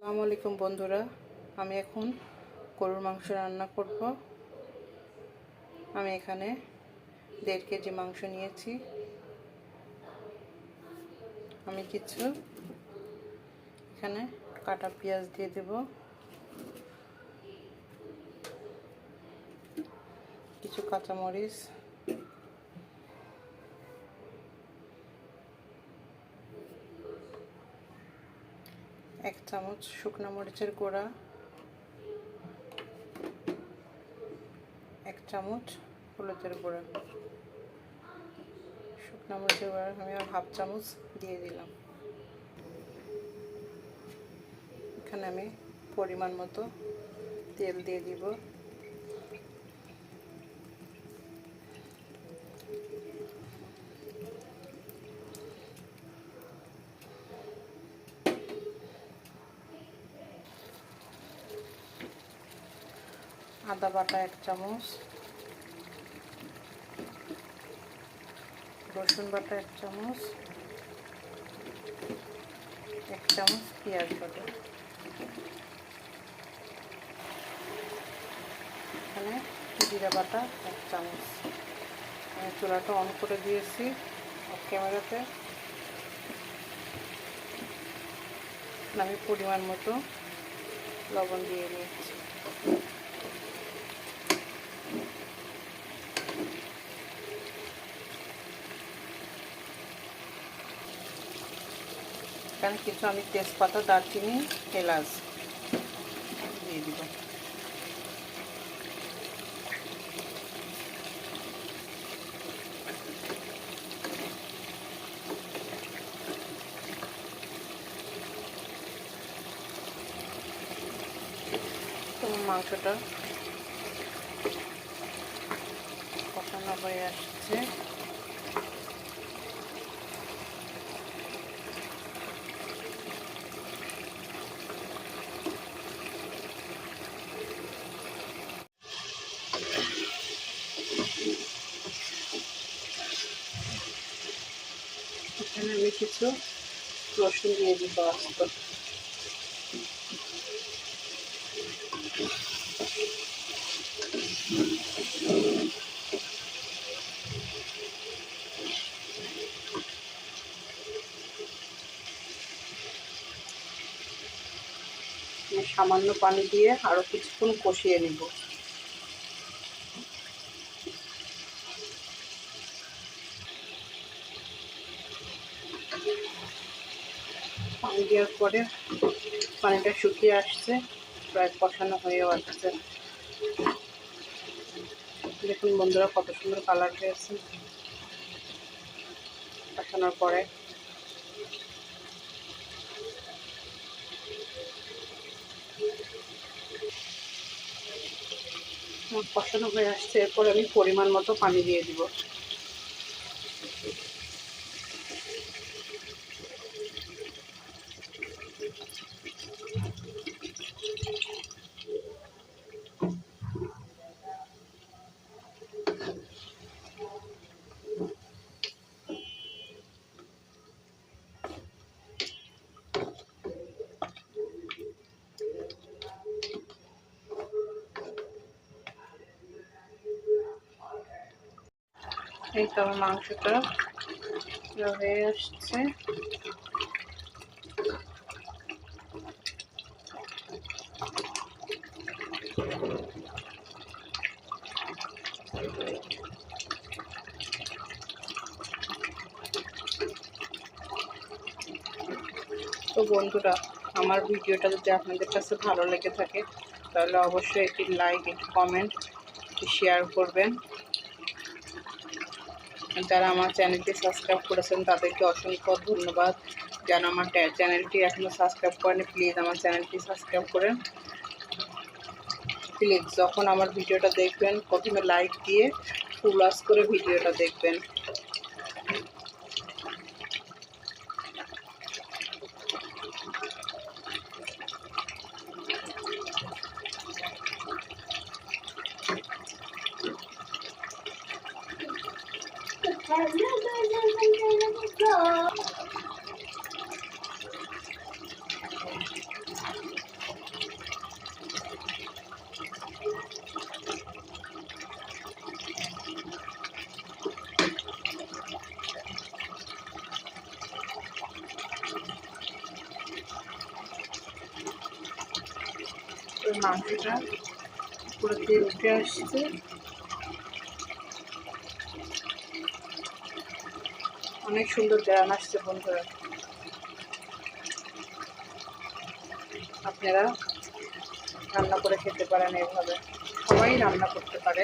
আসসালামু আলাইকুম বন্ধুরা, আমি এখন গরুর মাংস রান্না করব। আমি এখানে 1.5 কেজি মাংস নিয়েছি। আমি কিছু এখানে কাটা পেঁয়াজ দিয়ে দেব, কিছু কাঁচামরিচ, এক চামচ শুকনো মরিচের গুঁড়া, 1 চামচ হলুদের গুঁড়া। শুকনো মরিচের গুঁড়া আমি 1/2 চামচ দিয়ে দিলাম। এখানে আমি পরিমাণ মতো তেল দিয়ে দিব। আদা বাটা 1 চামচ, রসুন বাটা 1 চামচ, 1 চামচ পেঁয়াজ বাটা। এখানে জিরা বাটা 1 চামচ। আমি চুলাটা অন করে দিয়েছি অফ ক্যামেরাতে। আমি পরিমাণ মতো লবণ দিয়ে নিচ্ছি। এখানে কিছু আমি তেজপাতা, দারচিনি, এলাচ দিয়ে দিব। মাংসটা কষানো হয়ে আসছে। এখানে আমি কিছু রসুন দিয়ে দিব আস্ত। সামান্য পানি দিয়ে আরো কিছুক্ষণ কষিয়ে নিব। পানি দেওয়ার পরে পানিটা শুকিয়ে আসছে, প্রায় কষানো হয়ে আসছে। দেখুন বন্ধুরা, কত সুন্দর কালার হয়েছে কষানোর পরে। কষানো হয়ে আসছে, এরপর আমি পরিমাণ মতো পানি দিয়ে দিব। এই তো আমার মাংসটা হয়ে আসছে। তো বন্ধুরা, আমার ভিডিওটা যদি আপনাদের কাছে ভালো লেগে থাকে তাহলে অবশ্যই একটি লাইক, একটি কমেন্ট, শেয়ার করবেন। যারা আমার চ্যানেলটি সাবস্ক্রাইব করেছেন তাদেরকে অসংখ্য ধন্যবাদ। যারা আমার চ্যানেলটি এখনও সাবস্ক্রাইব করেনি, প্লিজ আমার চ্যানেলটি সাবস্ক্রাইব করেন। প্লিজ যখন আমার ভিডিওটা দেখবেন প্রথমে লাইক দিয়ে ফুল ওয়াচ করে ভিডিওটা দেখবেন। মাংসটা পুরো তেল উঠে আসছে। অনেক সুন্দর গ্রান আসছে বন্ধুরা। আপনারা রান্না করে খেতে পারেন এইভাবে, সবাই রান্না করতে পারে।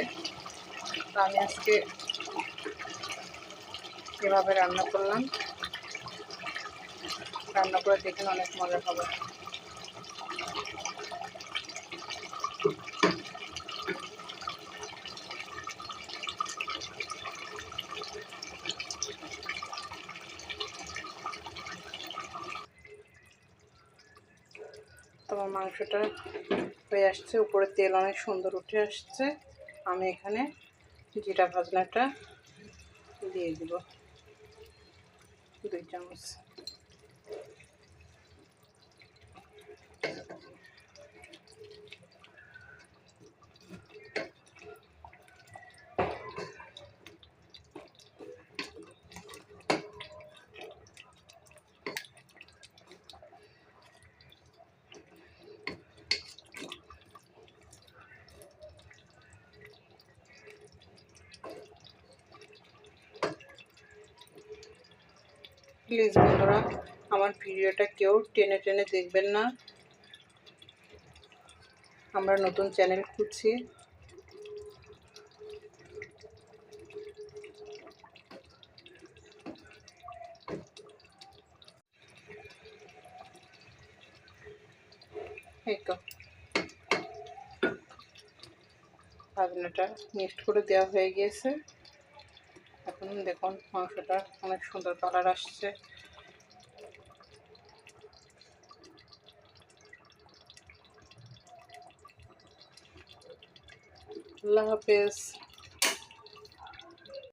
তো আমি আজকে এভাবে রান্না করলাম, রান্না করে দেখেন অনেক মজা হবে। তোমার মাংসটা হয়ে আসছে, উপরে তেল অনেক সুন্দর উঠে আসছে। আমি এখানে জিরা ভাজনাটা দিয়ে দিব 2 চামচ। প্লিজ বন্ধুরা, আমার ভিডিওটা কেউ টেনে টেনে দেখবেন না। আমরা নতুন চ্যানেল খুঁজছি। এই তো ভাজনাটা মিক্সড করে দেওয়া হয়ে গিয়েছে। এখন দেখুন মাংসটা অনেক সুন্দর কালার আসছে। আল্লাহ হাফেজ।